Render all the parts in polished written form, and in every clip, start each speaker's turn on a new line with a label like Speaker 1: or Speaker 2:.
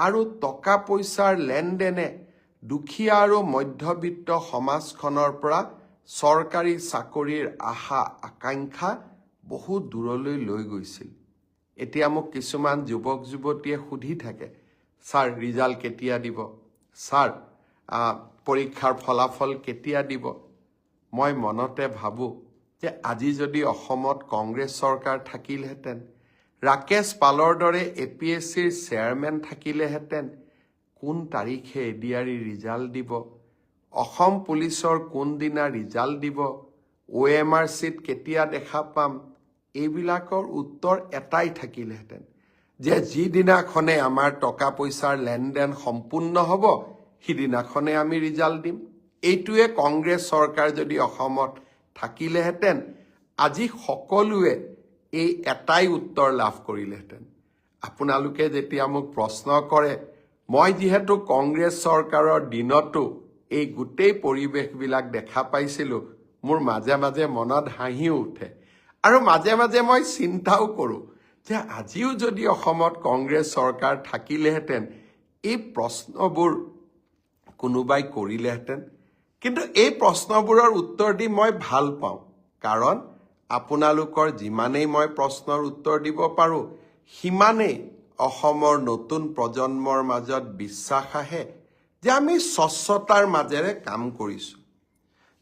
Speaker 1: আৰু টকা পইচাৰ লেনদেনে দুখীয়া আৰু মধ্যবিত্ত সমাজখনৰ পৰা চৰকাৰী চাকৰিৰ আশা আকাংক্ষা বহু দূৰলৈ লৈ গৈছিল। এতিয়া মোক কিছুমান যুৱক যুৱতীয়ে সুধি থাকে, ছাৰ ৰিজাল্ট কেতিয়া দিব, ছাৰ পৰীক্ষাৰ ফলাফল কেতিয়া দিব। মই মনতে ভাবোঁ যে আজি যদি অসমত কংগ্ৰেছ চৰকাৰ থাকিলহেঁতেন, ৰাকেশ পালৰ দৰে APSCৰ চেয়াৰমেন থাকিলেহেঁতেন, কোন তাৰিখে এডিআৰই ৰিজাল্ট দিব, অসম পুলিচৰ কোনদিনা ৰিজাল্ট দিব, OMR চিট কেতিয়া দেখা পাম, এইবিলাকৰ উত্তৰ এটাই থাকিলহেঁতেন যে যিদিনাখনে আমাৰ টকা পইচাৰ লেনদেন সম্পূৰ্ণ হ'ব সিদিনাখনে আমি ৰিজাল্ট দিম। এইটোৱে কংগ্ৰেছ চৰকাৰ যদি অসমত থাকিলেহেঁতেন, আজি সকলোৱে এই এটাই উত্তৰ লাভ কৰিলেহেঁতেন। আপোনালোকে যেতিয়া মোক প্ৰশ্ন কৰে, মই যিহেতু কংগ্ৰেছ চৰকাৰৰ দিনতো এই গোটেই পৰিৱেশবিলাক দেখা পাইছিলোঁ, মোৰ মাজে মাজে মনত হাঁহিও উঠে আৰু মাজে মাজে মই চিন্তাও কৰোঁ যে আজিও যদি অসমত কংগ্ৰেছ চৰকাৰ থাকিলেহেঁতেন এই প্ৰশ্নবোৰ কোনোবাই কৰিলেহেঁতেন। কিন্তু এই প্ৰশ্নবোৰৰ উত্তৰ দি মই ভাল পাওঁ, কাৰণ আপোনালোকৰ যিমানেই মই প্ৰশ্নৰ উত্তৰ দিব পাৰোঁ সিমানেই অসমৰ নতুন প্ৰজন্মৰ মাজত বিশ্বাস আহে যে আমি স্বচ্ছতাৰ মাজেৰে কাম কৰিছোঁ।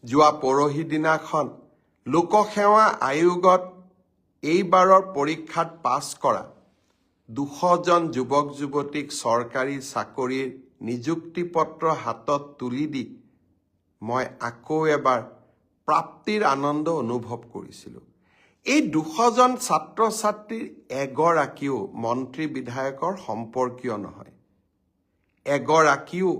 Speaker 1: যোৱা পৰহি দিনাখন লোকসেৱা আয়োগত এইবাৰৰ পৰীক্ষাত পাছ কৰা 200জন যুৱক যুৱতীক চৰকাৰী চাকৰিৰ নিযুক্তি পত্ৰ হাতত তুলি দি মই আকৌ এবাৰ প্ৰাপ্তিৰ আনন্দ অনুভৱ কৰিছিলোঁ। এই 200জন ছাত্ৰ ছাত্ৰীৰ এগৰাকীও মন্ত্ৰী বিধায়কৰ সম্পৰ্কীয় নহয়, এগৰাকীও